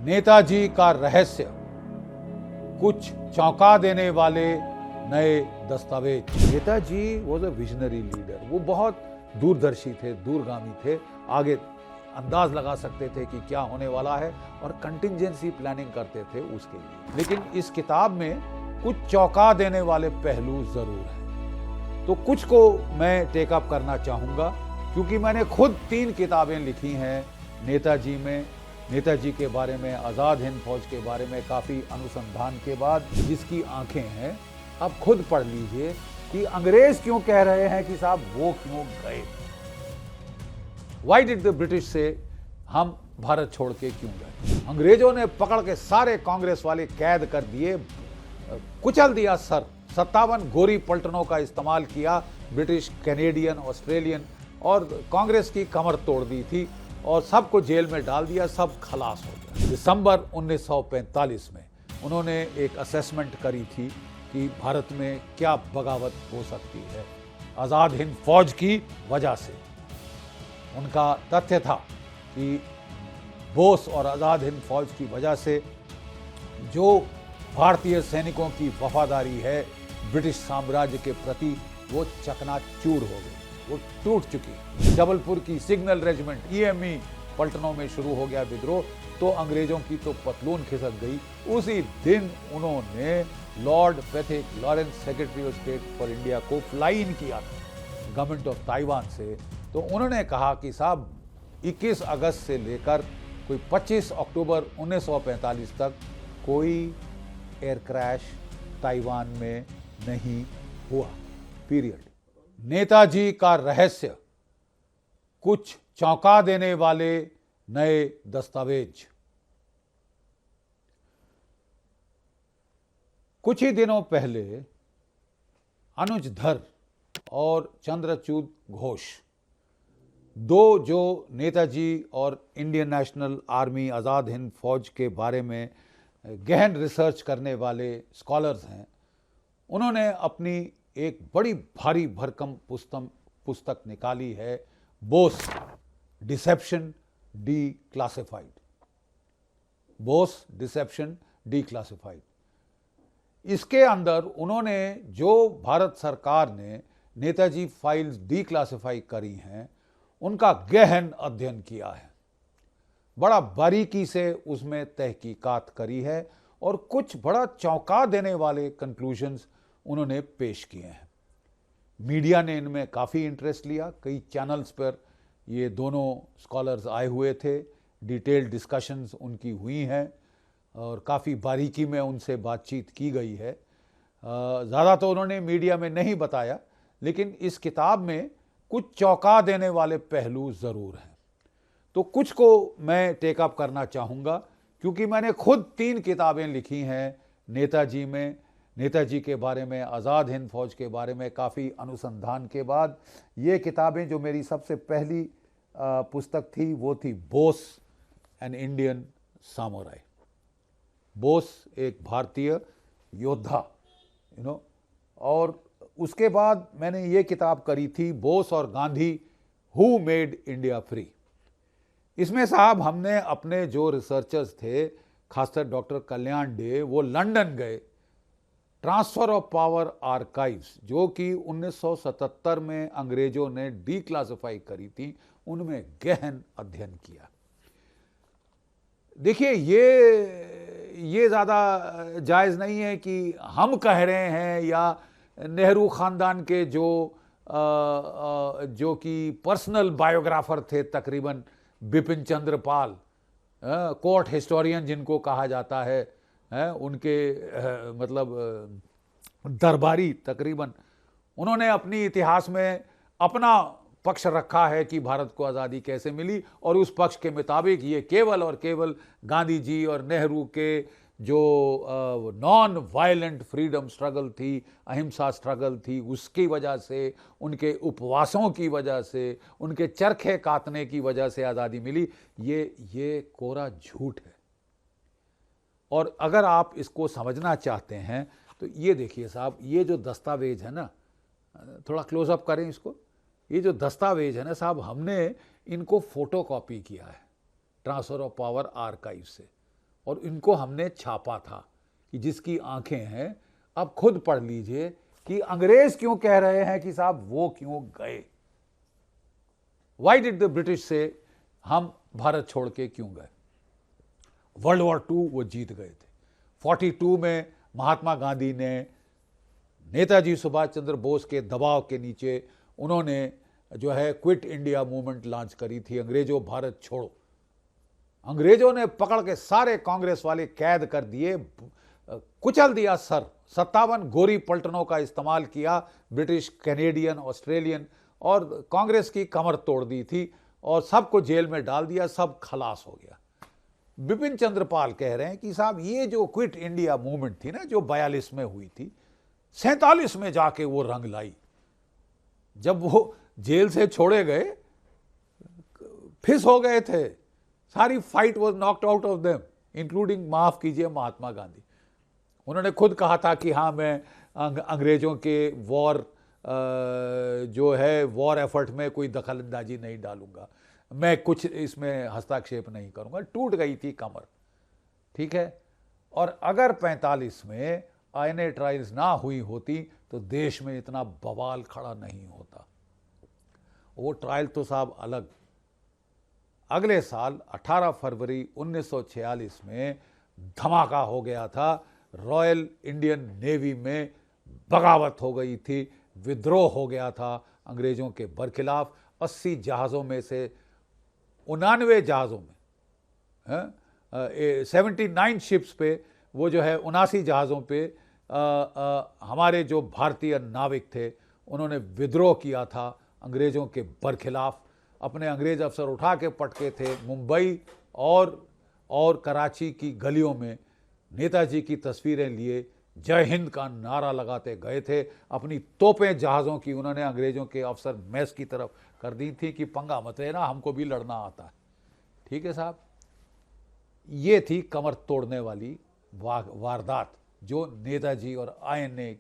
नेताजी का रहस्य, कुछ चौंका देने वाले नए दस्तावेज। Netaji was a visionary leader. वो बहुत दूरदर्शी थे, दूरगामी थे, आगे अंदाज लगा सकते थे कि क्या होने वाला है और कंटिंजेंसी प्लानिंग करते थे उसके लिए। लेकिन इस किताब में कुछ चौंका देने वाले पहलू जरूर हैं, तो कुछ को मैं टेकअप करना चाहूँगा, क्योंकि मैंने खुद 3 किताबें लिखी हैं नेताजी में। नेताजी के बारे में, आज़ाद हिंद फौज के बारे में काफ़ी अनुसंधान के बाद जिसकी आंखें हैं, अब खुद पढ़ लीजिए कि अंग्रेज क्यों कह रहे हैं कि साहब वो क्यों गए। वाई डिड द ब्रिटिश से हम भारत छोड़ के क्यों गए। अंग्रेजों ने पकड़ के सारे कांग्रेस वाले कैद कर दिए, कुचल दिया सर। 57 गोरी पलटनों का इस्तेमाल किया, ब्रिटिश, कैनेडियन, ऑस्ट्रेलियन, और कांग्रेस की कमर तोड़ दी थी और सबको जेल में डाल दिया, सब खलास हो गया। दिसंबर 1945 में उन्होंने एक असेसमेंट करी थी कि भारत में क्या बगावत हो सकती है आज़ाद हिंद फौज की वजह से। उनका तथ्य था कि बोस और आज़ाद हिंद फौज की वजह से जो भारतीय सैनिकों की वफादारी है ब्रिटिश साम्राज्य के प्रति, वो चकनाचूर हो गई, वो टूट चुकी। जबलपुर की सिग्नल रेजिमेंट EME पलटनों में शुरू हो गया विद्रोह, तो अंग्रेजों की तो पतलून खिसक गई। उसी दिन उन्होंने Lord Pethick Lawrence, secretary of state for India, को फ्लाई इन किया था गवर्नमेंट ऑफ ताइवान से। तो उन्होंने कहा कि साहब 21 अगस्त से लेकर कोई 25 अक्टूबर 1945 तक कोई एयर क्रैश ताइवान में नहीं हुआ, पीरियड। नेताजी का रहस्य, कुछ चौंका देने वाले नए दस्तावेज। कुछ ही दिनों पहले अनुज धर और चंद्रचूड घोष, दो जो नेताजी और Indian national army, Azad Hind फौज के बारे में गहन रिसर्च करने वाले स्कॉलर्स हैं, उन्होंने अपनी एक बड़ी भारी भरकम पुस्तक निकाली है, Bose dissipation declassified. Bose dissipation declassified. इसके अंदर उन्होंने जो भारत सरकार ने नेताजी फाइल्स डीक्लासिफाई करी हैं, उनका गहन अध्ययन किया है, बड़ा बारीकी से उसमें तहकीकात करी है और कुछ बड़ा चौंका देने वाले कंक्लूजन्स उन्होंने पेश किए हैं। मीडिया ने इनमें काफ़ी इंटरेस्ट लिया, कई चैनल्स पर ये दोनों स्कॉलर्स आए हुए थे, डिटेल्ड डिस्कशंस उनकी हुई हैं और काफ़ी बारीकी में उनसे बातचीत की गई है। ज़्यादा तो उन्होंने मीडिया में नहीं बताया, लेकिन इस किताब में कुछ चौंका देने वाले पहलू ज़रूर हैं, तो कुछ को मैं टेकअप करना चाहूँगा, क्योंकि मैंने खुद 3 किताबें लिखी हैं नेताजी में। नेताजी के बारे में, आज़ाद हिंद फौज के बारे में काफ़ी अनुसंधान के बाद ये किताबें, जो मेरी सबसे पहली पुस्तक थी वो थी Bose an Indian samurai. Bose एक भारतीय योद्धा, और उसके बाद मैंने ये किताब करी थी बोस और Gandhi, who made India free. इसमें साहब हमने अपने जो रिसर्चर्स थे, खासकर डॉक्टर कल्याण डे, वो लंदन गए, ट्रांसफर ऑफ पावर आर्काइव्स, जो कि 1977 में अंग्रेजों ने डीक्लासिफाई करी थी, उनमें गहन अध्ययन किया। देखिए, ये ज़्यादा जायज़ नहीं है कि हम कह रहे हैं या नेहरू ख़ानदान के जो कि पर्सनल बायोग्राफर थे तकरीबन, बिपिन चंद्र पाल, कोर्ट हिस्टोरियन जिनको कहा जाता है, उनके मतलब दरबारी तकरीबन, उन्होंने अपनी इतिहास में अपना पक्ष रखा है कि भारत को आज़ादी कैसे मिली, और उस पक्ष के मुताबिक ये केवल और केवल गांधी जी और नेहरू के जो नॉन वायलेंट फ्रीडम स्ट्रगल थी, अहिंसा स्ट्रगल थी, उसकी वजह से, उनके उपवासों की वजह से, उनके चरखे काटने की वजह से आज़ादी मिली। ये कोरा झूठ है। और अगर आप इसको समझना चाहते हैं तो ये देखिए साहब, ये जो दस्तावेज है ना, थोड़ा क्लोजअप करें इसको, ये जो दस्तावेज है ना साहब, हमने इनको फोटोकॉपी किया है ट्रांसफर ऑफ पावर आर्काइव से, और इनको हमने छापा था कि जिसकी आंखें हैं, अब खुद पढ़ लीजिए कि अंग्रेज क्यों कह रहे हैं कि साहब वो क्यों गए। वाई डिड द ब्रिटिश से हम भारत छोड़ के क्यों गए। वर्ल्ड वॉर 2 वो जीत गए थे। 42 में महात्मा गांधी ने नेताजी सुभाष चंद्र बोस के दबाव के नीचे उन्होंने जो है क्विट इंडिया मूवमेंट लॉन्च करी थी, अंग्रेजों भारत छोड़ो। अंग्रेजों ने पकड़ के सारे कांग्रेस वाले कैद कर दिए, कुचल दिया सर। 57 गोरी पलटनों का इस्तेमाल किया, ब्रिटिश, कैनेडियन, ऑस्ट्रेलियन, और कांग्रेस की कमर तोड़ दी थी और सबको जेल में डाल दिया, सब खलास हो गया। बिपिन चंद्र पाल कह रहे हैं कि साहब ये जो क्विट इंडिया मूवमेंट थी ना, जो 42 में हुई थी, 47 में जाके वो रंग लाई। जब वो जेल से छोड़े गए, फिस हो गए थे, सारी fight was knocked out of them, including, माफ कीजिए, महात्मा गांधी। उन्होंने खुद कहा था कि हाँ मैं अंग्रेजों के वॉर जो है वॉर एफर्ट में कोई दखल अंदाजी नहीं डालूंगा, मैं कुछ इसमें हस्तक्षेप नहीं करूंगा। टूट गई थी कमर, ठीक है। और अगर 45 में आईएनए ट्रायल्स ना हुई होती तो देश में इतना बवाल खड़ा नहीं होता। वो ट्रायल तो साहब अलग। अगले साल 18 फरवरी 1946 में धमाका हो गया था, रॉयल इंडियन नेवी में बगावत हो गई थी, विद्रोह हो गया था अंग्रेजों के बरखिलाफ। 80 जहाज़ों में से 89 जहाज़ों में 79 शिप्स पे, वो जो है 79 जहाज़ों पे हमारे जो भारतीय नाविक थे उन्होंने विद्रोह किया था अंग्रेज़ों के बरखिलाफ। अपने अंग्रेज अफसर उठा के पटके थे। मुंबई और कराची की गलियों में नेताजी की तस्वीरें लिए जय हिंद का नारा लगाते गए थे। अपनी तोपें जहाज़ों की उन्होंने अंग्रेज़ों के अफसर मैस की तरफ कर दी थी कि पंगा मत लेना, हमको भी लड़ना आता है। ठीक है साहब, ये थी कमर तोड़ने वाली वारदात जो नेताजी और आईएनए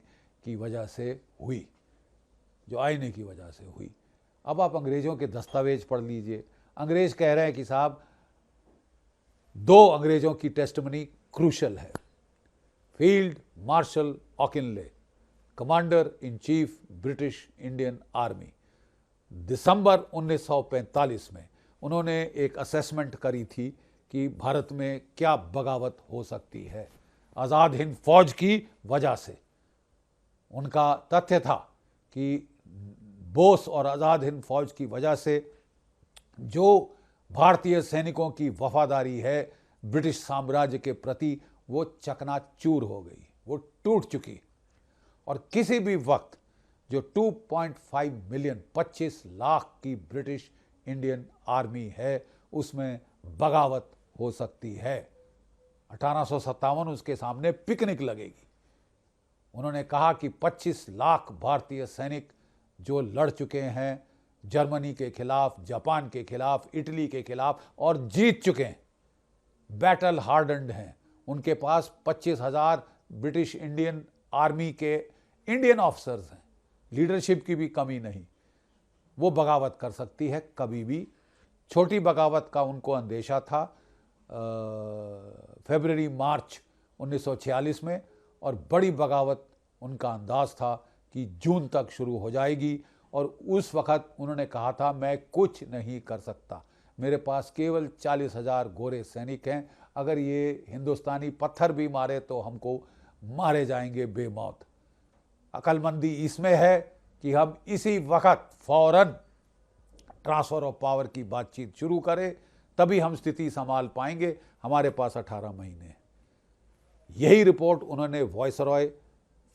की वजह से हुई, जो आईएनए की वजह से हुई। अब आप अंग्रेज़ों के दस्तावेज पढ़ लीजिए। अंग्रेज़ कह रहे हैं कि साहब 2 अंग्रेज़ों की टेस्टमनी क्रूशल है। Field marshal Auchinleck, commander in chief British Indian army, दिसंबर 1945 में उन्होंने एक असेसमेंट करी थी कि भारत में क्या बगावत हो सकती है आज़ाद हिंद फौज की वजह से। उनका तथ्य था कि बोस और आज़ाद हिंद फौज की वजह से जो भारतीय सैनिकों की वफादारी है ब्रिटिश साम्राज्य के प्रति, वो चकनाचूर हो गई, वो टूट चुकी। और किसी भी वक्त जो 2.5 मिलियन 25 लाख की ब्रिटिश इंडियन आर्मी है उसमें बगावत हो सकती है। 1857 उसके सामने पिकनिक लगेगी। उन्होंने कहा कि 25 लाख भारतीय सैनिक जो लड़ चुके हैं जर्मनी के खिलाफ, जापान के खिलाफ, इटली के खिलाफ और जीत चुके हैं, बैटल हार्डन्ड हैं, उनके पास 25,000 ब्रिटिश इंडियन आर्मी के इंडियन ऑफिसर्स हैं, लीडरशिप की भी कमी नहीं, वो बगावत कर सकती है कभी भी। छोटी बगावत का उनको अंदेशा था फरवरी मार्च 1946 में, और बड़ी बगावत उनका अंदाज था कि जून तक शुरू हो जाएगी। और उस वक़्त उन्होंने कहा था मैं कुछ नहीं कर सकता, मेरे पास केवल 40,000 गोरे सैनिक हैं, अगर ये हिंदुस्तानी पत्थर भी मारे तो हमको मारे जाएंगे बेमौत। अक्लमंदी इसमें है कि हम इसी वक्त फौरन ट्रांसफ़र ऑफ पावर की बातचीत शुरू करें, तभी हम स्थिति संभाल पाएंगे, हमारे पास 18 महीने हैं। यही रिपोर्ट उन्होंने वायसरॉय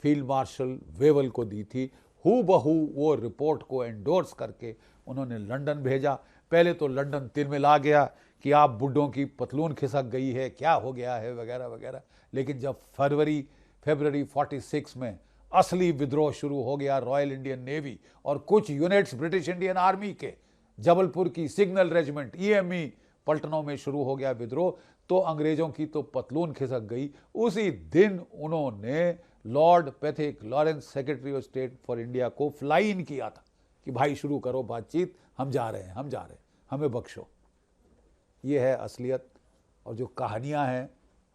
फील्ड मार्शल वेवल को दी थी। हूबहू वो रिपोर्ट को एंडोर्स करके उन्होंने लंदन भेजा। पहले तो लंदन तिलमिला गया कि आप बुड्ढों की पतलून खिसक गई है, क्या हो गया है, वगैरह वगैरह। लेकिन जब फरवरी 46 में असली विद्रोह शुरू हो गया, रॉयल इंडियन नेवी और कुछ यूनिट्स ब्रिटिश इंडियन आर्मी के, जबलपुर की सिग्नल रेजिमेंट, ईएमई पलटनों में शुरू हो गया विद्रोह, तो अंग्रेजों की तो पतलून खिसक गई। उसी दिन उन्होंने Lord Pethick Lawrence, secretary of state for India, को फ्लाई इन किया था कि भाई शुरू करो बातचीत, हम जा रहे हैं, हम जा रहे हैं, हमें बख्शो। ये है असलियत। और जो कहानियां हैं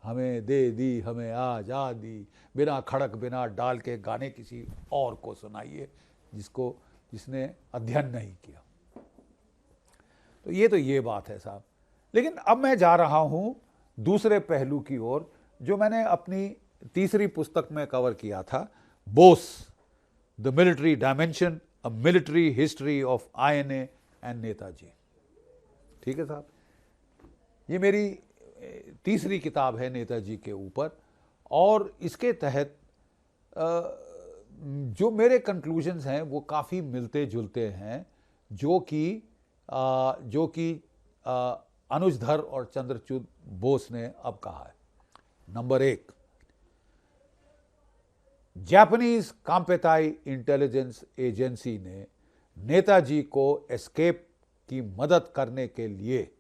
हमें दे दी हमें आज़ादी, बिना खड़क बिना डाल के गाने किसी और को सुनाइए जिसने अध्ययन नहीं किया। तो ये बात है साहब। लेकिन अब मैं जा रहा हूं दूसरे पहलू की ओर, जो मैंने अपनी तीसरी पुस्तक में कवर किया था, Bose the military dimension, a military history of INA and Netaji. ठीक है साहब, ये मेरी तीसरी किताब है नेताजी के ऊपर, और इसके तहत जो मेरे कंक्लूजन्स हैं वो काफ़ी मिलते जुलते हैं, जो कि अनुज धर और चंद्रचूड बोस ने अब कहा है। नंबर 1, जापानीज काम्पेताई इंटेलिजेंस एजेंसी ने नेताजी को एस्केप की मदद करने के लिए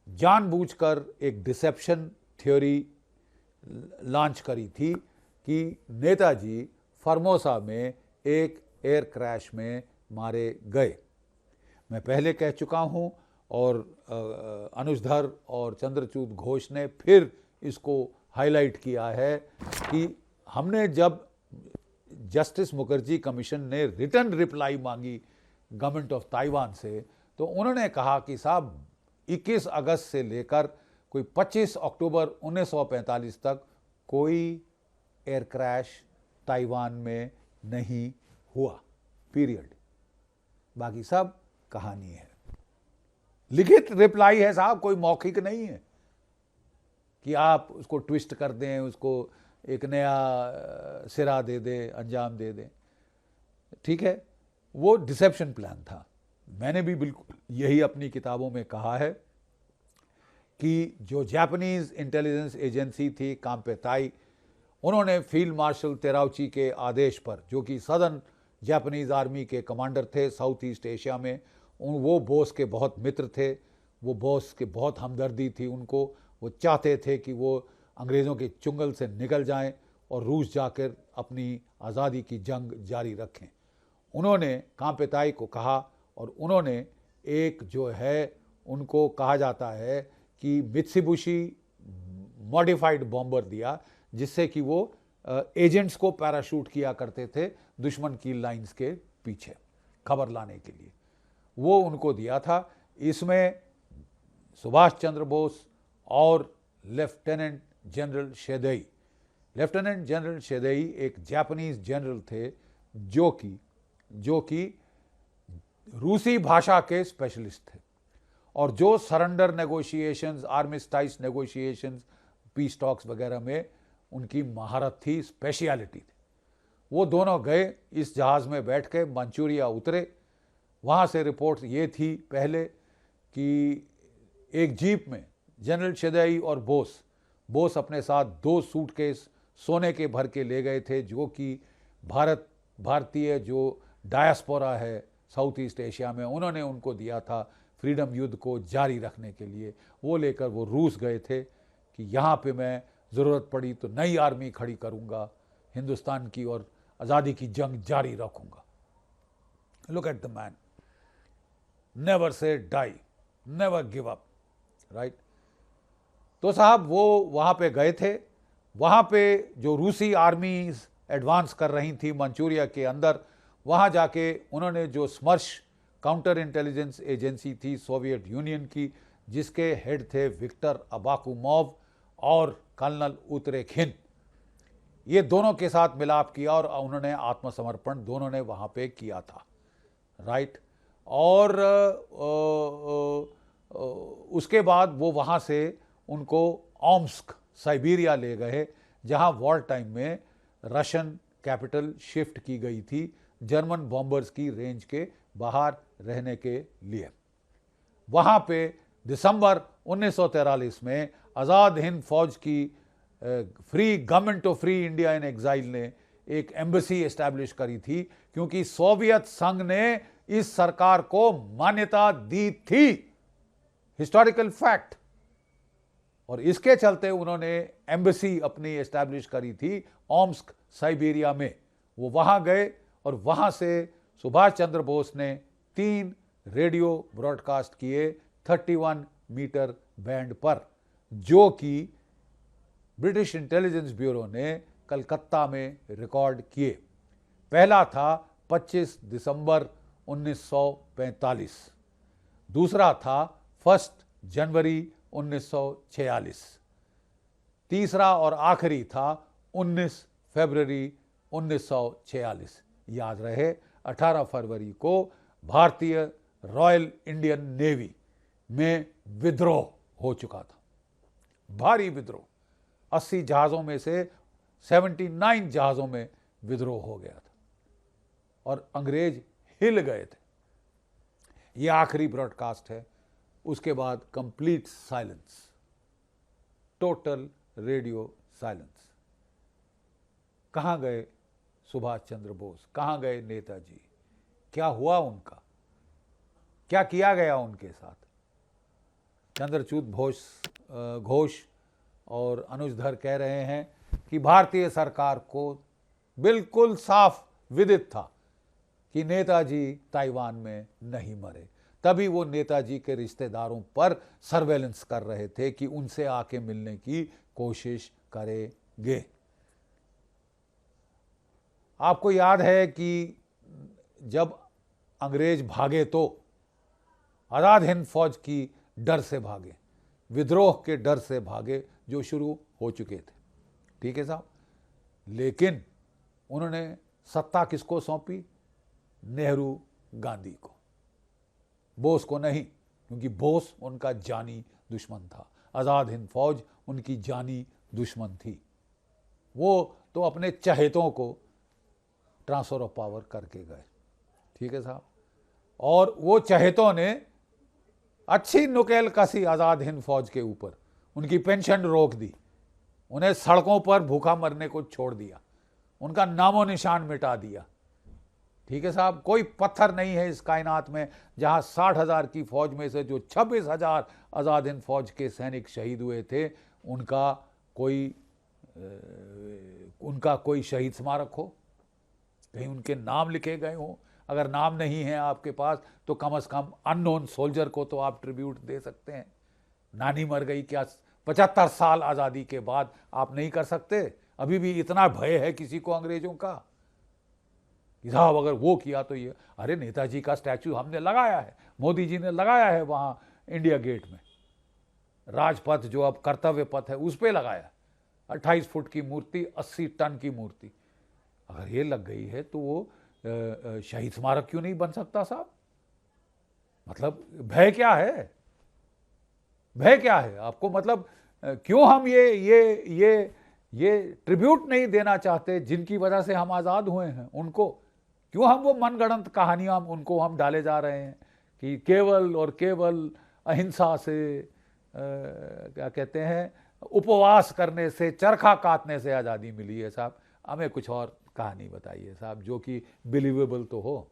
जानबूझकर एक डिसेप्शन थ्योरी लॉन्च करी थी कि नेताजी फॉर्मोसा में एक एयर क्रैश में मारे गए। मैं पहले कह चुका हूं, और अनुज धर और चंद्रचूड घोष ने फिर इसको हाईलाइट किया है कि हमने जब जस्टिस मुखर्जी कमीशन ने रिटर्न रिप्लाई मांगी गवर्नमेंट ऑफ ताइवान से, तो उन्होंने कहा कि साहब 21 अगस्त से लेकर कोई 25 अक्टूबर 1945 तक कोई एयर क्रैश ताइवान में नहीं हुआ, पीरियड। बाकी सब कहानी है, लिखित रिप्लाई है साहब, कोई मौखिक नहीं है कि आप उसको ट्विस्ट कर दें, उसको एक नया सिरा दे दें, अंजाम दे दें। ठीक है, वो डिसेप्शन प्लान था। मैंने भी बिल्कुल यही अपनी किताबों में कहा है कि जो जापानीज इंटेलिजेंस एजेंसी थी काम्पेताई, उन्होंने फील्ड मार्शल तेराउची के आदेश पर, जो कि सदर्न जापानीज आर्मी के कमांडर थे साउथ ईस्ट एशिया में, वो बोस के बहुत मित्र थे, वो बोस के बहुत हमदर्दी थी उनको। वो चाहते थे कि वो अंग्रेज़ों के चुंगल से निकल जाएं और रूस जाकर अपनी आज़ादी की जंग जारी रखें। उन्होंने काम्पेताई को कहा, और उन्होंने एक जो है उनको कहा जाता है कि मित्सुबिशी मॉडिफाइड बॉम्बर दिया, जिससे कि वो एजेंट्स को पैराशूट किया करते थे दुश्मन की लाइंस के पीछे खबर लाने के लिए, वो उनको दिया था। इसमें सुभाष चंद्र बोस और लेफ्टिनेंट जनरल शेदेई एक जापानीज जनरल थे जो कि रूसी भाषा के स्पेशलिस्ट थे, और जो surrender negotiations, armistice negotiations, peace talks वगैरह में उनकी महारत थी, स्पेशलिटी थी। वो दोनों गए, इस जहाज़ में बैठ के मंचूरिया उतरे। वहाँ से रिपोर्ट ये थी पहले कि एक जीप में जनरल शेदेई और बोस अपने साथ 2 सूटकेस सोने के भर के ले गए थे, जो कि भारतीय जो डायस्पोरा है साउथ ईस्ट एशिया में, उन्होंने उनको दिया था फ्रीडम युद्ध को जारी रखने के लिए। वो लेकर वो रूस गए थे कि यहाँ पे मैं ज़रूरत पड़ी तो नई आर्मी खड़ी करूँगा हिंदुस्तान की और आज़ादी की जंग जारी रखूँगा। Look at the man, never say die, never give up, right. तो साहब वो वहाँ पे गए थे। वहाँ पे जो रूसी आर्मी एडवांस कर रही थी मंचूरिया के अंदर, वहाँ जाके उन्होंने जो स्मर्श काउंटर इंटेलिजेंस एजेंसी थी सोवियत यूनियन की, जिसके हेड थे विक्टर अबाकुमोव और कर्नल उतरेखिन, ये दोनों के साथ मिलाप किया और उन्होंने आत्मसमर्पण दोनों ने वहाँ पे किया था, राइट। और उसके बाद वो वहाँ से उनको ओम्स्क साइबेरिया ले गए, जहाँ वॉर टाइम में रशियन कैपिटल शिफ्ट की गई थी जर्मन बॉम्बर्स की रेंज के बाहर रहने के लिए। वहाँ पे दिसंबर 1943 में आज़ाद हिंद फौज की free government of free India in exile ने एक एम्बेसी एस्टैब्लिश करी थी, क्योंकि सोवियत संघ ने इस सरकार को मान्यता दी थी, हिस्टोरिकल फैक्ट। और इसके चलते उन्होंने एम्बेसी अपनी एस्टैब्लिश करी थी ओम्स्क साइबेरिया में। वो वहाँ गए और वहाँ से सुभाष चंद्र बोस ने 3 रेडियो ब्रॉडकास्ट किए 31 मीटर बैंड पर, जो कि ब्रिटिश इंटेलिजेंस ब्यूरो ने कलकत्ता में रिकॉर्ड किए। पहला था 25 दिसंबर 1945, दूसरा था 1 जनवरी 1946, तीसरा और आखिरी था 19 फरवरी 1946। याद रहे 18 फरवरी को भारतीय रॉयल इंडियन नेवी में विद्रोह हो चुका था, भारी विद्रोह। 80 जहाज़ों में से 79 जहाज़ों में विद्रोह हो गया था और अंग्रेज हिल गए थे। ये आखिरी ब्रॉडकास्ट है, उसके बाद complete silence, total radio silence. कहाँ गए सुभाष चंद्र बोस, कहाँ गए नेताजी, क्या हुआ उनका, क्या किया गया उनके साथ? चंद्रचूड घोष और अनुज धर कह रहे हैं कि भारतीय सरकार को बिल्कुल साफ विदित था कि नेताजी ताइवान में नहीं मरे, तभी वो नेताजी के रिश्तेदारों पर सर्वेलेंस कर रहे थे कि उनसे आके मिलने की कोशिश करेंगे। आपको याद है कि जब अंग्रेज भागे तो आज़ाद हिंद फौज की डर से भागे, विद्रोह के डर से भागे जो शुरू हो चुके थे, ठीक है साहब। लेकिन उन्होंने सत्ता किसको सौंपी? नेहरू गांधी को, बोस को नहीं, क्योंकि बोस उनका जानी दुश्मन था, आज़ाद हिंद फौज उनकी जानी दुश्मन थी। वो तो अपने चहेतों को ट्रांसफर ऑफ पावर करके गए, ठीक है साहब। और वो चहेतों ने अच्छी नुकेल कसी आज़ाद हिंद फौज के ऊपर, उनकी पेंशन रोक दी, उन्हें सड़कों पर भूखा मरने को छोड़ दिया, उनका नामो निशान मिटा दिया, ठीक है साहब। कोई पत्थर नहीं है इस कायनात में जहां 60,000 की फौज में से जो 26,000 आज़ाद हिंद फौज के सैनिक शहीद हुए थे, उनका कोई शहीद स्मारक हो, कहीं उनके नाम लिखे गए हों। अगर नाम नहीं है आपके पास तो कम से कम अननोन सोल्जर को तो आप ट्रिब्यूट दे सकते हैं। नानी मर गई, क्या 75 साल आज़ादी के बाद आप नहीं कर सकते? अभी भी इतना भय है किसी को अंग्रेजों का कि साहब अगर वो किया तो ये, अरे नेताजी का स्टैचू हमने लगाया है, मोदी जी ने लगाया है वहाँ इंडिया गेट में, राजपथ जो अब कर्तव्य पथ है उस पर लगाया, 28 फुट की मूर्ति, 80 टन की मूर्ति। अगर ये लग गई है तो वो शहीद स्मारक क्यों नहीं बन सकता साहब? मतलब भय क्या है, भय क्या है आपको? मतलब क्यों हम ये ट्रिब्यूट नहीं देना चाहते जिनकी वजह से हम आज़ाद हुए हैं उनको? क्यों हम वो मनगढ़ंत कहानियां उनको हम डाले जा रहे हैं कि केवल और केवल अहिंसा से, क्या कहते हैं, उपवास करने से, चरखा काटने से आज़ादी मिली है? साहब हमें कुछ और कहानी बताइए साहब, जो कि बिलीवेबल तो हो।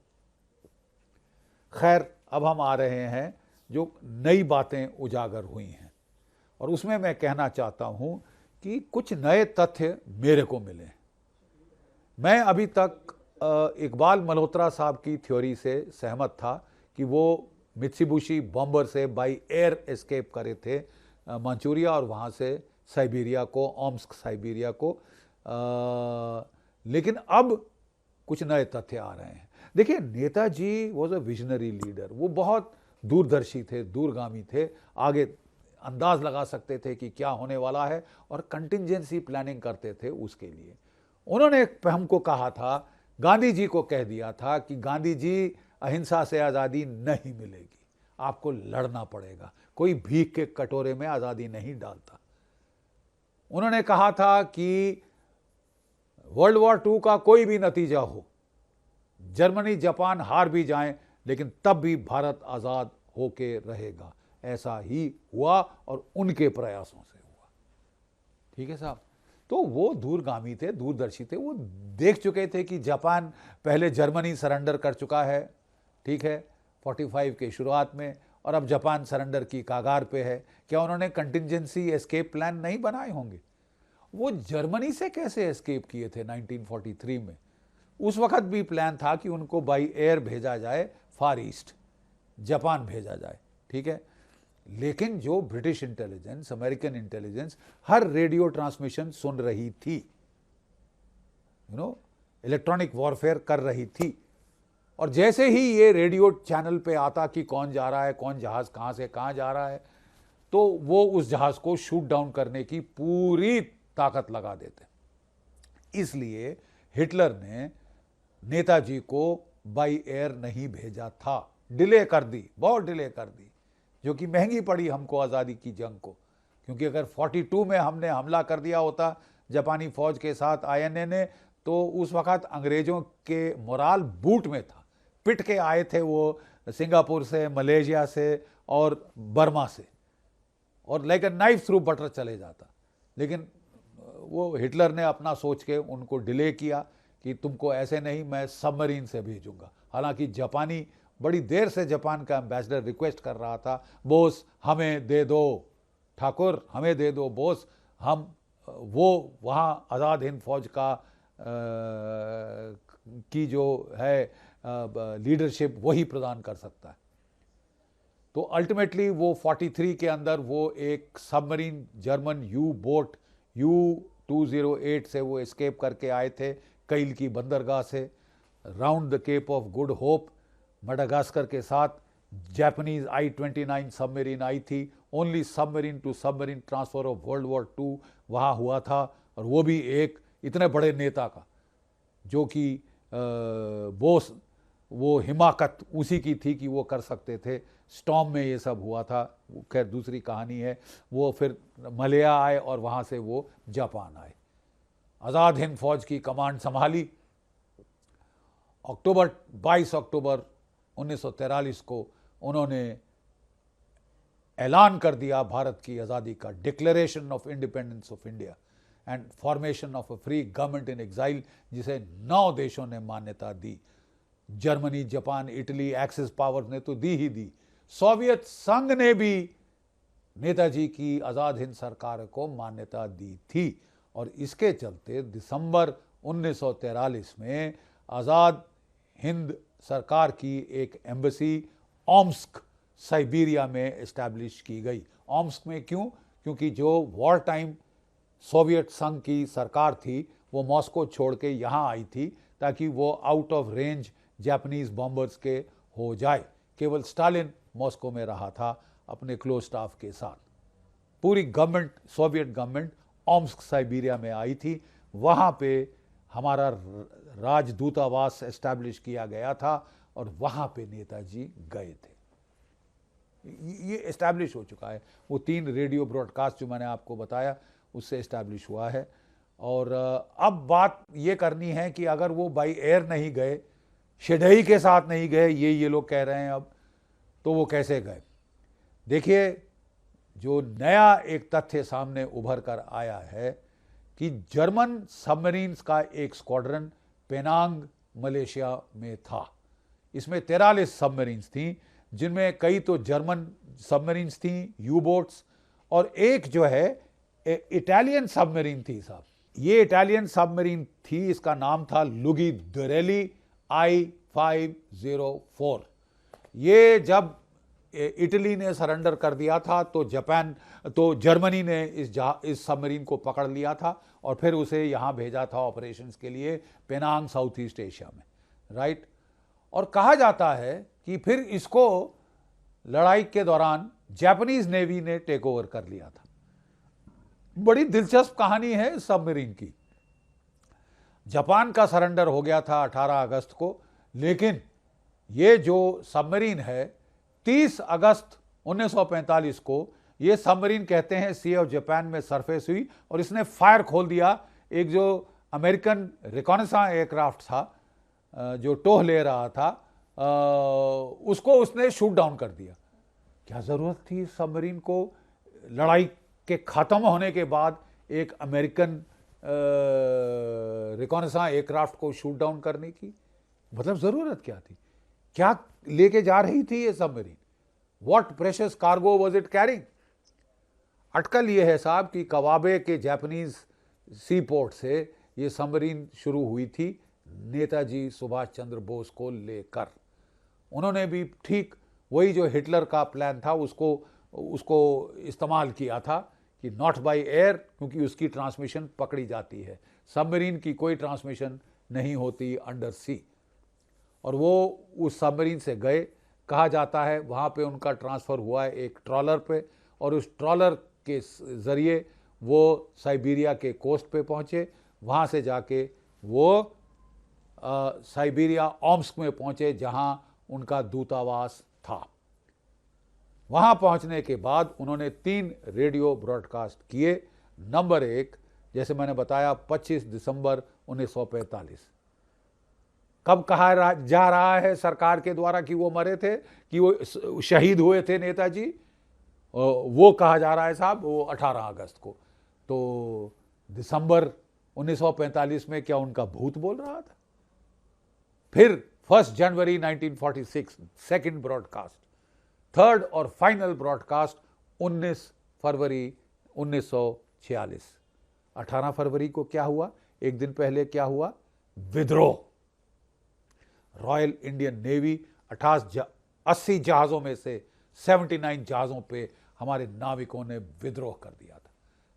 खैर, अब हम आ रहे हैं जो नई बातें उजागर हुई हैं, और उसमें मैं कहना चाहता हूं कि कुछ नए तथ्य मेरे को मिले। मैं अभी तक इकबाल मल्होत्रा साहब की थ्योरी से सहमत था कि वो मित्सुबिशी बॉम्बर से बाई एयर एस्केप करे थे मंचूरिया और वहाँ से साइबेरिया को, ओम्स्क साइबेरिया को। लेकिन अब कुछ नए तथ्य आ रहे हैं। देखिए, Netaji was a visionary leader, वो बहुत दूरदर्शी थे, दूरगामी थे, आगे अंदाज लगा सकते थे कि क्या होने वाला है और कंटिंजेंसी प्लानिंग करते थे उसके लिए। उन्होंने हमको कहा था, गांधी जी को कह दिया था कि गांधी जी, अहिंसा से आज़ादी नहीं मिलेगी, आपको लड़ना पड़ेगा, कोई भीख के कटोरे में आज़ादी नहीं डालता। उन्होंने कहा था कि वर्ल्ड वॉर II का कोई भी नतीजा हो, जर्मनी जापान हार भी जाएं, लेकिन तब भी भारत आज़ाद होके रहेगा। ऐसा ही हुआ और उनके प्रयासों से हुआ, ठीक है साहब। तो वो दूरगामी थे, दूरदर्शी थे, वो देख चुके थे कि जापान पहले जर्मनी सरेंडर कर चुका है, ठीक है, 45 के शुरुआत में, और अब जापान सरेंडर की कागार पे है। क्या उन्होंने कंटिंजेंसी एस्केप प्लान नहीं बनाए होंगे? वो जर्मनी से कैसे एस्केप किए थे 1943 में? उस वक्त भी प्लान था कि उनको बाई एयर भेजा जाए, फार ईस्ट जापान भेजा जाए, ठीक है। लेकिन जो ब्रिटिश इंटेलिजेंस, अमेरिकन इंटेलिजेंस हर रेडियो ट्रांसमिशन सुन रही थी, इलेक्ट्रॉनिक वॉरफेयर कर रही थी। और जैसे ही ये रेडियो चैनल पे आता कि कौन जा रहा है, कौन जहाज कहाँ से कहाँ जा रहा है, तो वो उस जहाज को शूट डाउन करने की पूरी ताकत लगा देते। इसलिए हिटलर ने नेताजी को बाई एयर नहीं भेजा था, डिले कर दी, बहुत डिले कर दी, जो कि महंगी पड़ी हमको आज़ादी की जंग को। क्योंकि अगर 42 में हमने हमला कर दिया होता जापानी फौज के साथ आईएनए ने, तो उस वक़्त अंग्रेज़ों के मोराल बूट में था। पिट के आए थे वो सिंगापुर से, मलेशिया से और बर्मा से, और like a knife through butter चले जाता। लेकिन वो हिटलर ने अपना सोच के उनको डिले किया कि तुमको ऐसे नहीं, मैं सबमरीन से भेजूंगा। हालांकि जापानी बड़ी देर से जापान का एम्बेसडर रिक्वेस्ट कर रहा था, बोस हमें दे दो, ठाकुर हमें दे दो बोस, हम वो वहाँ आज़ाद हिंद फौज का की जो है लीडरशिप वही प्रदान कर सकता है। तो अल्टीमेटली वो 43 के अंदर वो एक submarine German you boat U-208 से वो एस्केप करके आए थे कैल की बंदरगाह से, round the cape of good hope, Madagascar के साथ जापानीज I-29 सबमरीन आई थी। Only submarine to submarine transfer of world war II वहाँ हुआ था, और वो भी एक इतने बड़े नेता का, जो कि बोस वो हिमाकत उसी की थी कि वो कर सकते थे। स्टॉर्म में ये सब हुआ था, खैर दूसरी कहानी है। वो फिर मलया आए और वहाँ से वो जापान आए, आज़ाद हिंद फौज की कमांड संभाली। 22 अक्टूबर 1943 को उन्होंने ऐलान कर दिया भारत की आज़ादी का, declaration of independence of India and formation of a free government in exile, जिसे 9 देशों ने मान्यता दी। Germany, Japan, Italy, axis powers ने तो दी ही दी, सोवियत संघ ने भी नेताजी की आज़ाद हिंद सरकार को मान्यता दी थी। और इसके चलते दिसंबर 1943 में आज़ाद हिंद सरकार की एक एम्बेसी ओम्स्क, साइबेरिया में इस्टेब्लिश की गई। ओम्स्क में क्यों? क्योंकि जो वॉर टाइम सोवियत संघ की सरकार थी वो मॉस्को छोड़ के यहाँ आई थी, ताकि वो out of range Japanese bombers के हो जाए। केवल स्टालिन मॉस्को में रहा था अपने क्लोज स्टाफ के साथ। पूरी government, Soviet government Omsk Siberia में आई थी। वहाँ पे हमारा राजदूतावास एस्टैब्लिश किया गया था और वहाँ पे नेताजी गए थे। ये एस्टैब्लिश हो चुका है। वो 3 रेडियो ब्रॉडकास्ट जो मैंने आपको बताया उससे एस्टैब्लिश हुआ है। और अब बात ये करनी है कि अगर वो बाई एयर नहीं गए, शेडई के साथ नहीं गए, ये लोग कह रहे हैं अब, तो वो कैसे गए? देखिए, जो नया एक तथ्य सामने उभर कर आया है कि जर्मन सबमरीन्स का एक स्क्वाड्रन पेनांग मलेशिया में था। इसमें 43 सबमरीन्स थी, जिनमें कई तो जर्मन सबमरीन्स थी, यू बोट्स, और एक जो है इटालियन सबमरीन थी साहब। ये इटालियन सबमरीन थी, इसका नाम था लुगी दुरेली I-504। ये जब इटली ने सरेंडर कर दिया था तो जर्मनी ने इस सबमरीन को पकड़ लिया था और फिर उसे यहाँ भेजा था ऑपरेशंस के लिए पेनांग, साउथ ईस्ट एशिया में, राइट। और कहा जाता है कि फिर इसको लड़ाई के दौरान जापानीज नेवी ने टेक ओवर कर लिया था। बड़ी दिलचस्प कहानी है सबमरीन की। जापान का सरेंडर हो गया था 18 अगस्त को, लेकिन ये जो सबमरीन है 30 अगस्त 1945 को ये सबमरीन कहते हैं सी ऑफ जापान में सरफेस हुई और इसने फायर खोल दिया। एक जो अमेरिकन रिकॉनेसांस एयरक्राफ्ट था जो टोह ले रहा था, उसको उसने शूट डाउन कर दिया। क्या ज़रूरत थी सबमरीन को लड़ाई के ख़त्म होने के बाद एक अमेरिकन रिकॉनेसांस एयरक्राफ्ट को शूट डाउन करने की? मतलब ज़रूरत क्या थी? क्या लेके जा रही थी ये submarine? What precious cargo was it carrying? अटकल ये है साहब कि कवाबे के जापानीज सी पोर्ट से ये सबमरीन शुरू हुई थी नेताजी सुभाष चंद्र बोस को लेकर। उन्होंने भी ठीक वही जो हिटलर का प्लान था उसको उसको इस्तेमाल किया था कि नॉट बाय एयर, क्योंकि उसकी ट्रांसमिशन पकड़ी जाती है। सबमरीन की कोई ट्रांसमिशन नहीं होती अंडर सी। और वो उस सबमरीन से गए, कहा जाता है वहाँ पे उनका ट्रांसफ़र हुआ है एक ट्रॉलर पे, और उस ट्रॉलर के ज़रिए वो साइबेरिया के कोस्ट पे पहुँचे। वहाँ से जाके वो साइबेरिया ओम्स्क में पहुँचे जहाँ उनका दूतावास था। वहाँ पहुँचने के बाद उन्होंने 3 रेडियो ब्रॉडकास्ट किए। नंबर 1, जैसे मैंने बताया, 25 दिसंबर 1945। कब कहा जा रहा है सरकार के द्वारा कि वो मरे थे, कि वो शहीद हुए थे नेताजी? वो कहा जा रहा है साहब वो 18 अगस्त को। तो दिसंबर 1945 में क्या उनका भूत बोल रहा था? फिर 1 जनवरी 1946 सेकंड ब्रॉडकास्ट, थर्ड और फाइनल ब्रॉडकास्ट 19 फरवरी 1946। 18 फरवरी को क्या हुआ? एक दिन पहले क्या हुआ? विद्रोह। रॉयल इंडियन नेवी 80 जहाज़ों में से 79 जहाज़ों पे हमारे नाविकों ने विद्रोह कर दिया था।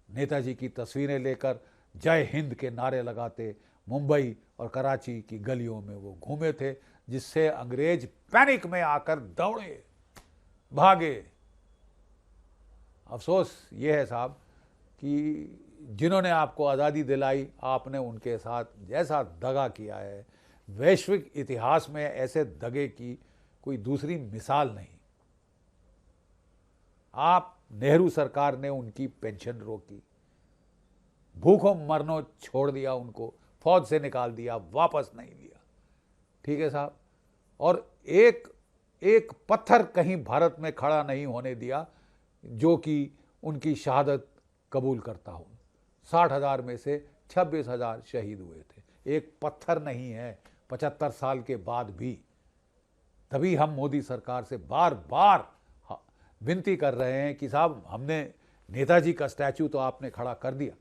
नेताजी की तस्वीरें लेकर जय हिंद के नारे लगाते मुंबई और कराची की गलियों में वो घूमे थे, जिससे अंग्रेज पैनिक में आकर दौड़े, भागे। अफसोस ये है साहब कि जिन्होंने आपको आज़ादी दिलाई, आपने उनके साथ जैसा दगा किया है, वैश्विक इतिहास में ऐसे दगे की कोई दूसरी मिसाल नहीं। आप नेहरू सरकार ने उनकी पेंशन रोकी, भूखों मरनों छोड़ दिया, उनको फौज से निकाल दिया, वापस नहीं लिया। ठीक है साहब। और एक पत्थर कहीं भारत में खड़ा नहीं होने दिया जो कि उनकी शहादत कबूल करता हो। 60,000 में से 26,000 शहीद हुए थे। एक पत्थर नहीं है 75 साल के बाद भी। तभी हम मोदी सरकार से बार बार विनती कर रहे हैं कि साहब, हमने नेताजी का स्टैचू तो आपने खड़ा कर दिया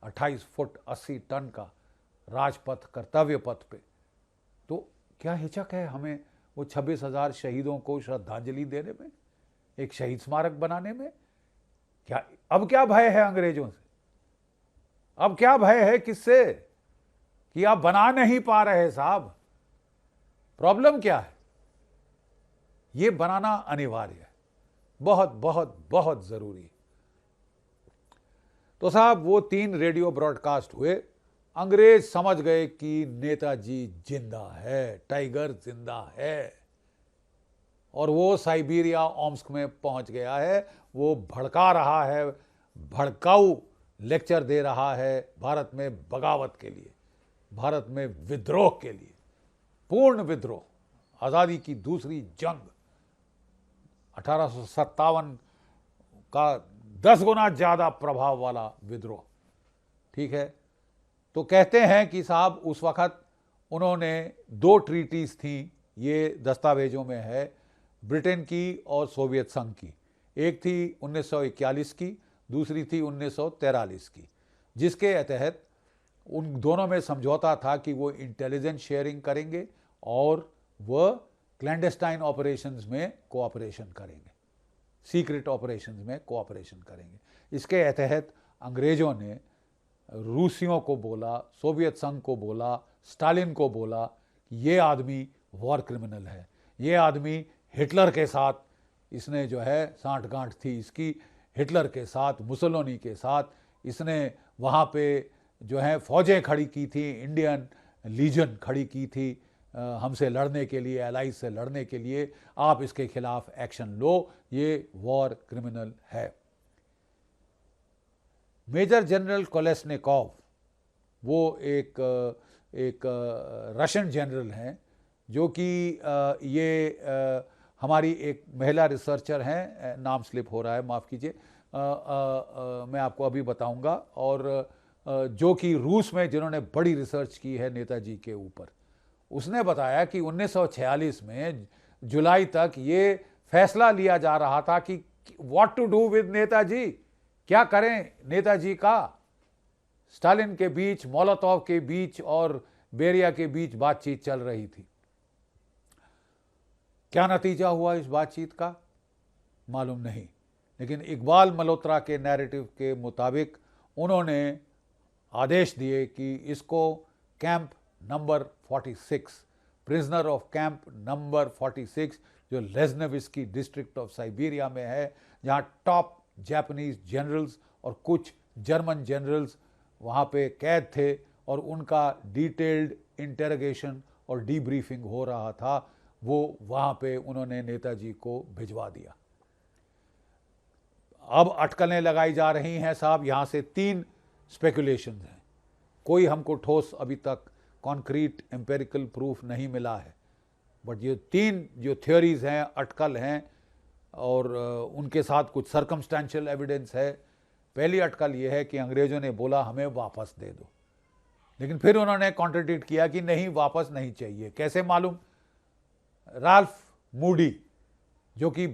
28 फुट 80 टन का राजपथ कर्तव्य पथ पे, तो क्या हिचक है हमें वो 26,000 शहीदों को श्रद्धांजलि देने में, एक शहीद स्मारक बनाने में? क्या अब क्या भय है अंग्रेजों से? अब क्या भय है किससे कि आप बना नहीं पा रहे साहब? प्रॉब्लम क्या है? ये बनाना अनिवार्य है, बहुत बहुत बहुत जरूरी। तो साहब वो 3 रेडियो ब्रॉडकास्ट हुए। अंग्रेज समझ गए कि नेताजी जिंदा है, टाइगर जिंदा है, और वो साइबेरिया ओम्स्क में पहुंच गया है। वो भड़का रहा है, भड़काऊ लेक्चर दे रहा है भारत में बगावत के लिए, भारत में विद्रोह के लिए, पूर्ण विद्रोह, आज़ादी की दूसरी जंग, 1857 का 10 गुना ज़्यादा प्रभाव वाला विद्रोह। ठीक है। तो कहते हैं कि साहब उस वक़्त उन्होंने 2 ट्रीटीज़ थी, ये दस्तावेजों में है, ब्रिटेन की और सोवियत संघ की। एक थी 1941 की, दूसरी थी 1943 की, जिसके तहत उन दोनों में समझौता था कि वो इंटेलिजेंस शेयरिंग करेंगे और वह क्लैंडस्टाइन ऑपरेशंस में कोऑपरेशन करेंगे, सीक्रेट ऑपरेशंस में कोऑपरेशन करेंगे। इसके तहत अंग्रेज़ों ने रूसियों को बोला, सोवियत संघ को बोला, स्टालिन को बोला कि ये आदमी वॉर क्रिमिनल है, ये आदमी हिटलर के साथ, इसने जो है सांठगांठ थी इसकी हिटलर के साथ, मुसोलिनी के साथ, इसने वहाँ पे जो है फ़ौजें खड़ी की थी, इंडियन लीजन खड़ी की थी हमसे लड़ने के लिए, एलाइज से लड़ने के लिए, आप इसके खिलाफ एक्शन लो, ये वॉर क्रिमिनल है। मेजर जनरल कोलेस्निकोव, वो एक रशियन जनरल हैं, जो कि ये हमारी एक महिला रिसर्चर हैं, नाम स्लिप हो रहा है, माफ़ कीजिए, मैं आपको अभी बताऊंगा, और जो कि रूस में जिन्होंने बड़ी रिसर्च की है नेताजी के ऊपर, उसने बताया कि 1946 में जुलाई तक ये फैसला लिया जा रहा था कि what to do with Netaji, क्या करें नेताजी का। स्टालिन के बीच, मोलोतोव के बीच और बेरिया के बीच बातचीत चल रही थी। क्या नतीजा हुआ इस बातचीत का मालूम नहीं, लेकिन इकबाल मल्होत्रा के नैरेटिव के मुताबिक उन्होंने आदेश दिए कि इसको camp number 46, prisoner of camp number 46, जो लेज़नेविस्की डिस्ट्रिक्ट ऑफ साइबेरिया में है, जहाँ टॉप जापानीज जनरल्स और कुछ जर्मन जनरल्स वहाँ पे कैद थे और उनका डिटेल्ड इंटेरोगेशन और डीब्रीफिंग हो रहा था, वो वहाँ पे उन्होंने नेताजी को भिजवा दिया। अब अटकलें लगाई जा रही हैं साहब, यहाँ से 3 स्पेकुलेशंस हैं। कोई हमको ठोस अभी तक कॉन्क्रीट एम्पेरिकल प्रूफ नहीं मिला है, बट ये 3 जो थ्योरीज हैं, अटकल हैं, और उनके साथ कुछ सर्कमस्टेंशियल एविडेंस है। पहली अटकल ये है कि अंग्रेज़ों ने बोला हमें वापस दे दो, लेकिन फिर उन्होंने कॉन्ट्रडिक्ट किया कि नहीं, वापस नहीं चाहिए। कैसे मालूम? राल्फ मूडी, जो कि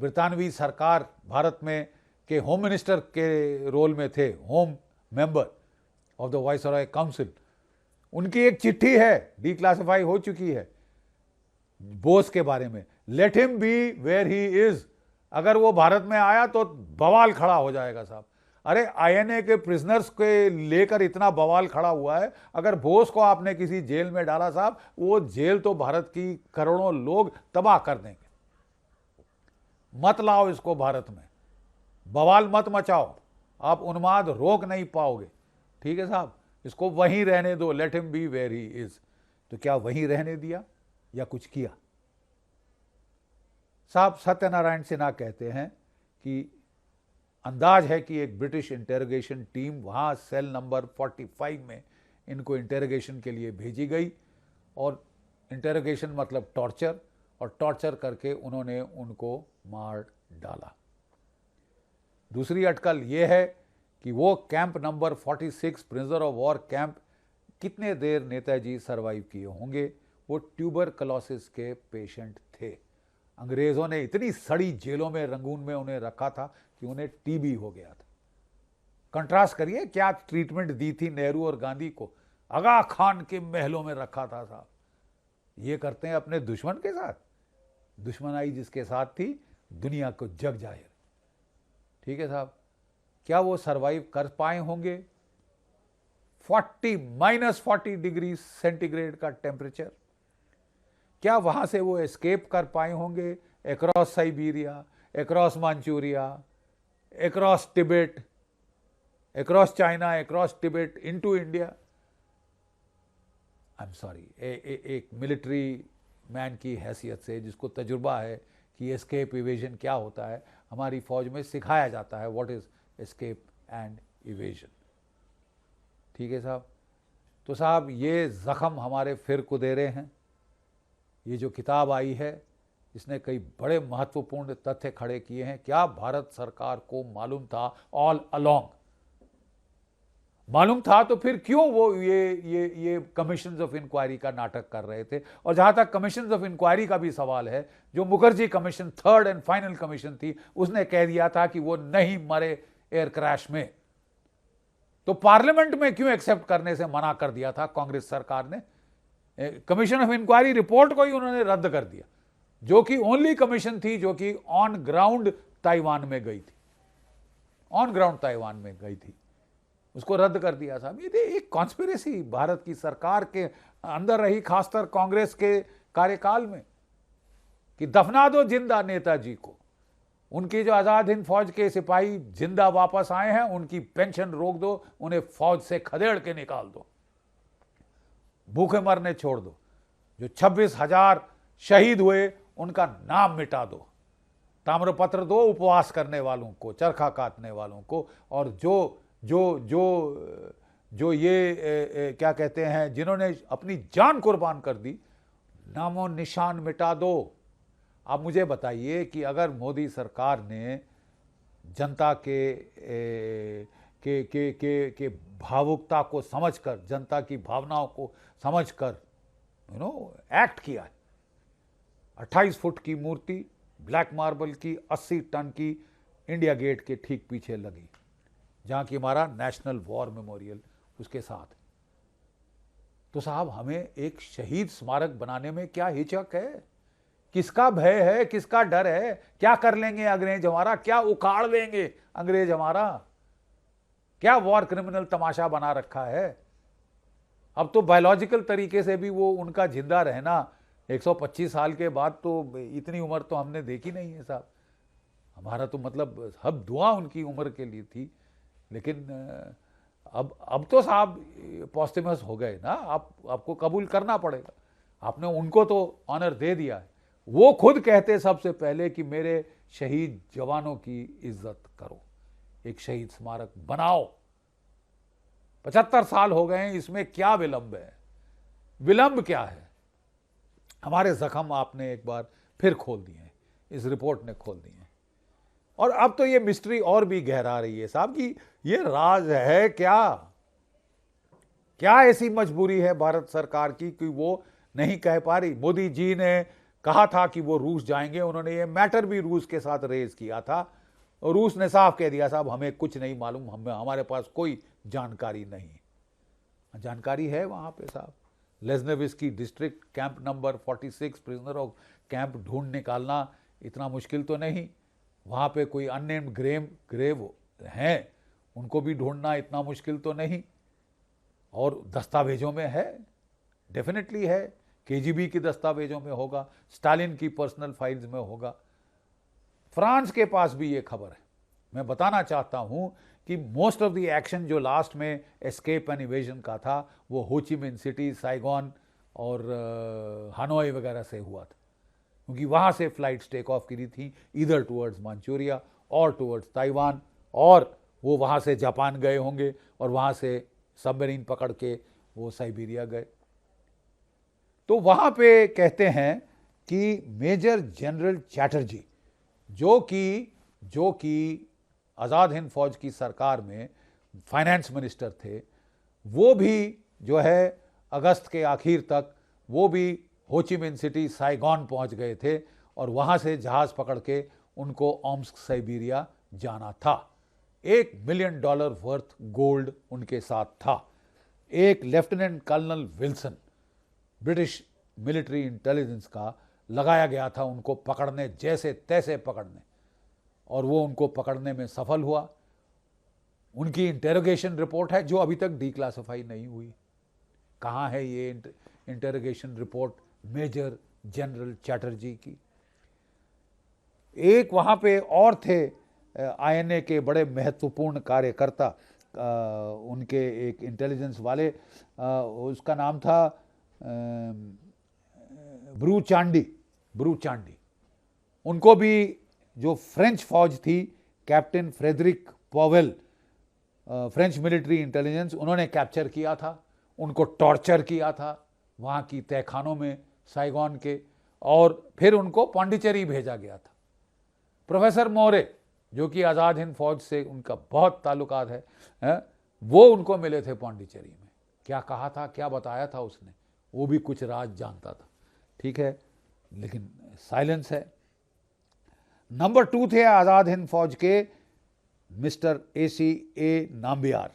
ब्रितानवी सरकार भारत में के होम मिनिस्टर के रोल में थे, home member of the viceroy council, उनकी एक चिट्ठी है, डिक्लासिफाई हो चुकी है, बोस के बारे में। Let him be where he is. अगर वो भारत में आया तो बवाल खड़ा हो जाएगा साहब। अरे आईएनए के प्रिजनर्स के लेकर इतना बवाल खड़ा हुआ है, अगर बोस को आपने किसी जेल में डाला साहब, वो जेल तो भारत की करोड़ों लोग तबाह कर देंगे। मत लाओ इसको भारत में, बवाल मत मचाओ, आप उन्माद रोक नहीं पाओगे। ठीक है साहब, इसको वहीं रहने दो, let him be where he is. तो क्या वहीं रहने दिया या कुछ किया? साहब सत्यनारायण सिन्हा कहते हैं कि अंदाज है कि एक ब्रिटिश इंटेरोगेशन टीम वहाँ सेल नंबर 45 में इनको इंटेरोगेशन के लिए भेजी गई, और इंटेरोगेशन मतलब टॉर्चर, और टॉर्चर करके उन्होंने उनको मार डाला। दूसरी अटकल ये है कि वो camp number 46 prisoner of war camp कितने देर नेताजी सरवाइव किए होंगे। वो ट्यूबरकलोसिस के पेशेंट थे। अंग्रेज़ों ने इतनी सड़ी जेलों में, रंगून में उन्हें रखा था कि उन्हें टीबी हो गया था। कंट्रास्ट करिए क्या ट्रीटमेंट दी थी नेहरू और गांधी को। आगा खान के महलों में रखा था साहब। ये करते हैं अपने दुश्मन के साथ। दुश्मनाई जिसके साथ थी, दुनिया को जग जाहिर। ठीक है साहब, क्या वो सरवाइव कर पाए होंगे? 40 डिग्री सेंटीग्रेड का टेम्परेचर, क्या वहां से वो एस्केप कर पाए होंगे across Siberia, across Manchuria, across Tibet, across China, across Tibet into India? I am sorry, एक मिलिट्री मैन की हैसियत से, जिसको तजुर्बा है कि एस्केप इवेजन क्या होता है, हमारी फौज में सिखाया जाता है what is escape and evasion. ठीक है साहब, तो साहब ये जख्म हमारे फिर कुदेरे हैं। ये जो किताब आई है, इसने कई बड़े महत्वपूर्ण तथ्य खड़े किए हैं। क्या भारत सरकार को मालूम था ऑल अलोंग? मालूम था तो फिर क्यों वो ये कमीशंस ऑफ इंक्वायरी का नाटक कर रहे थे? और जहां तक कमीशंस ऑफ इंक्वायरी का भी सवाल है, जो Mukherjee commission, 3rd and final commission थी, उसने कह दिया था कि वो नहीं मरे एयर क्रैश में। तो पार्लियामेंट में क्यों एक्सेप्ट करने से मना कर दिया था कांग्रेस सरकार ने? कमीशन ऑफ इंक्वायरी रिपोर्ट को ही उन्होंने रद्द कर दिया, जो कि ओनली कमीशन थी जो कि ऑन ग्राउंड ताइवान में गई थी, ऑन ग्राउंड ताइवान में गई थी, उसको रद्द कर दिया था। ये एक कॉन्स्पिरेसी भारत की सरकार के अंदर रही, खासकर कांग्रेस के कार्यकाल में, कि दफना दो जिंदा नेताजी को। उनकी जो आजाद हिंद फौज के सिपाही जिंदा वापस आए हैं, उनकी पेंशन रोक दो, उन्हें फौज से खदेड़ के निकाल दो, भूखे मरने छोड़ दो। जो 26,000 शहीद हुए, उनका नाम मिटा दो, ताम्रपत्र दो उपवास करने वालों को, चरखा काटने वालों को, और जो जो जो जो ये क्या कहते हैं, जिन्होंने अपनी जान कुर्बान कर दी, नामो निशान मिटा दो। आप मुझे बताइए कि अगर मोदी सरकार ने जनता के भावुकता को समझकर, जनता की भावनाओं को समझकर एक्ट किया है, 28 फुट की मूर्ति ब्लैक मार्बल की 80 टन की इंडिया गेट के ठीक पीछे लगी, जहाँ की हमारा नेशनल वॉर मेमोरियल उसके साथ। तो साहब हमें एक शहीद स्मारक बनाने में क्या हिचक है? किसका भय है, किसका डर है? क्या कर लेंगे अंग्रेज हमारा? क्या उखाड़ लेंगे अंग्रेज हमारा? क्या वॉर क्रिमिनल तमाशा बना रखा है? अब तो बायोलॉजिकल तरीके से भी वो उनका जिंदा रहना 125 साल के बाद, तो इतनी उम्र तो हमने देखी नहीं है साहब। हमारा तो मतलब हम दुआ उनकी उम्र के लिए थी। लेकिन अब तो साहब पॉस्टमस हो गए ना, आपको कबूल करना पड़ेगा। आपने उनको तो ऑनर दे दिया है। वो खुद कहते सबसे पहले कि मेरे शहीद जवानों की इज्जत करो, एक शहीद स्मारक बनाओ। 75 साल हो गए हैं, इसमें क्या विलंब है? विलंब क्या है? हमारे जख्म आपने एक बार फिर खोल दिए हैं, इस रिपोर्ट ने खोल दिए हैं। और अब तो ये मिस्ट्री और भी गहरा रही है साहब कि ये राज है क्या? क्या ऐसी मजबूरी है भारत सरकार की कि वो नहीं कह पा रही? मोदी जी ने कहा था कि वो रूस जाएंगे, उन्होंने ये मैटर भी रूस के साथ रेज किया था और रूस ने साफ कह दिया साहब हमें कुछ नहीं मालूम, हमारे पास कोई जानकारी नहीं। जानकारी है वहां पे साहब। Leznevisky district camp number 46 prisoner of camp ढूंढ निकालना इतना मुश्किल तो नहीं। वहां पे कोई अननेम्ड ग्रेव हैं, उनको भी ढूंढना इतना मुश्किल तो नहीं। और दस्तावेजों में है, डेफिनेटली है। केजीबी की दस्तावेजों में होगा, स्टालिन की पर्सनल फाइल्स में होगा। फ्रांस के पास भी ये खबर है। मैं बताना चाहता हूं कि मोस्ट ऑफ द एक्शन जो लास्ट में एस्केप एंड इवेजन का था वो हो ची मिन सिटी, साइगॉन और हानोई वगैरह से हुआ था, क्योंकि वहां से फ्लाइट्स टेक ऑफ की थी इधर टुवर्ड्स मंचूरिया और टुवर्ड्स ताइवान, और वो वहां से जापान गए होंगे और वहां से सबमरीन पकड़ के वो साइबेरिया गए। तो वहां पे कहते हैं कि मेजर जनरल चैटर्जी जो कि आज़ाद हिंद फौज की सरकार में फाइनेंस मिनिस्टर थे, वो भी जो है अगस्त के आखिर तक वो भी हो ची मिन सिटी, साइगॉन पहुंच गए थे और वहां से जहाज पकड़ के उनको ओम्स्क साइबेरिया जाना था। $1 मिलियन वर्थ गोल्ड उनके साथ था। एक lieutenant colonel Wilson British military intelligence का लगाया गया था उनको पकड़ने, जैसे तैसे पकड़ने, और वो उनको पकड़ने में सफल हुआ। उनकी इंटेरोगेशन रिपोर्ट है जो अभी तक डिक्लासिफाई नहीं हुई। कहाँ है ये interrogation report major general Chatterjee की? एक वहाँ पे और थे आईएनए के बड़े महत्वपूर्ण कार्यकर्ता, उनके एक इंटेलिजेंस वाले, उसका नाम था ब्रू चांडी। उनको भी जो फ्रेंच फौज थी, captain Frederick Powell, French military intelligence, उन्होंने कैप्चर किया था। उनको टॉर्चर किया था वहाँ की तहखानों में साइगॉन के, और फिर उनको पांडिचेरी भेजा गया था। प्रोफेसर मोरे जो कि आज़ाद हिंद फौज से उनका बहुत ताल्लुकात है, वो उनको मिले थे पांडिचेरी में। क्या कहा था, क्या बताया था उसने, वो भी कुछ राज जानता था। ठीक है, लेकिन साइलेंस है। नंबर 2 थे आज़ाद हिंद फौज के मिस्टर AC नाम्बियार।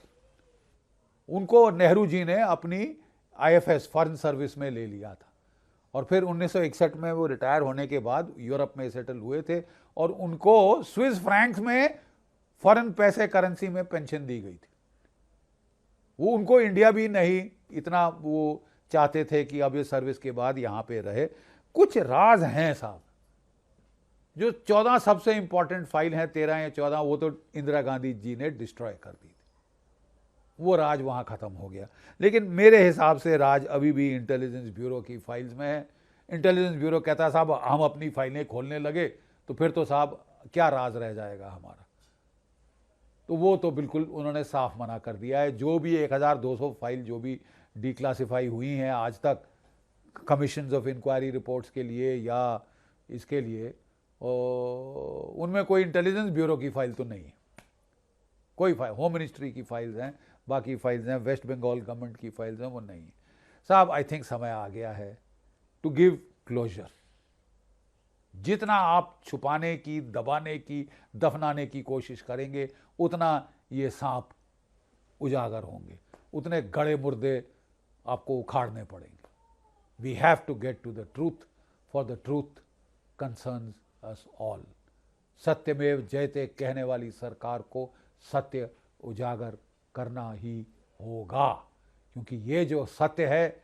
उनको नेहरू जी ने अपनी IFS फॉरेन सर्विस में ले लिया था और फिर 1961 में वो रिटायर होने के बाद यूरोप में सेटल हुए थे और उनको स्विस फ्रैंक्स में फॉरेन पैसे करेंसी में पेंशन दी गई थी। वो उनको इंडिया भी नहीं इतना वो चाहते थे कि अब ये सर्विस के बाद यहाँ पे रहे। कुछ राज हैं साहब। जो 14 सबसे इंपॉर्टेंट फाइल हैं, 13 या 14, वो तो इंदिरा गांधी जी ने डिस्ट्रॉय कर दी थी। वो राज वहाँ ख़त्म हो गया। लेकिन मेरे हिसाब से राज अभी भी इंटेलिजेंस ब्यूरो की फाइल्स में है। इंटेलिजेंस ब्यूरो कहता है साहब हम अपनी फाइलें खोलने लगे तो फिर तो साहब क्या राज रह जाएगा हमारा। तो वो तो बिल्कुल उन्होंने साफ मना कर दिया है। जो भी 1200 फाइल जो भी डिक्लासिफाई हुई हैं आज तक कमीशंस ऑफ इंक्वायरी रिपोर्ट्स के लिए या इसके लिए, उनमें कोई इंटेलिजेंस ब्यूरो की फाइल तो नहीं है। कोई फाइल होम मिनिस्ट्री की फाइल्स हैं, बाकी फाइल्स हैं, वेस्ट बंगाल गवर्नमेंट की फाइल्स हैं, वो नहीं है साहब। आई थिंक समय आ गया है टू गिव क्लोजर। जितना आप छुपाने की, दबाने की, दफनाने की कोशिश करेंगे उतना ये सांप उजागर होंगे, उतने गड़े मुर्दे आपको उखाड़ने पड़ेंगे। We have to get to the truth, for the truth concerns us all. सत्यमेव जयते कहने वाली सरकार को सत्य उजागर करना ही होगा, क्योंकि ये जो सत्य है,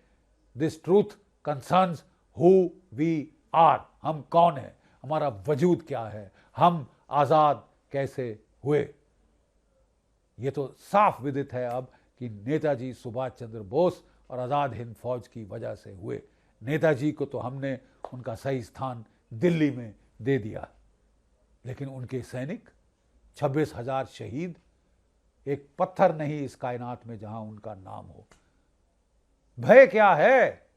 this truth concerns who we are, हम कौन है, हमारा वजूद क्या है, हम आज़ाद कैसे हुए। ये तो साफ विदित है अब कि नेताजी सुभाष चंद्र बोस और आज़ाद हिंद फौज की वजह से हुए। नेताजी को तो हमने उनका सही स्थान दिल्ली में दे दिया, लेकिन उनके सैनिक 26,000 शहीद, एक पत्थर नहीं इस कायनात में जहां उनका नाम हो। भय क्या है,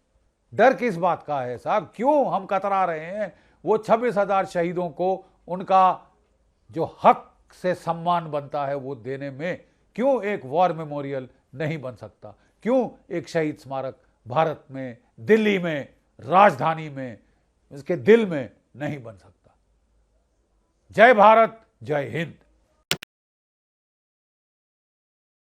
डर किस बात का है साहब, क्यों हम कतरा रहे हैं। वो 26,000 शहीदों को उनका जो हक से सम्मान बनता है वो देने में क्यों एक वॉर मेमोरियल नहीं बन सकता, क्यों एक शहीद स्मारक भारत में, दिल्ली में, राजधानी में, इसके दिल में नहीं बन सकता। जय भारत, जय हिंद।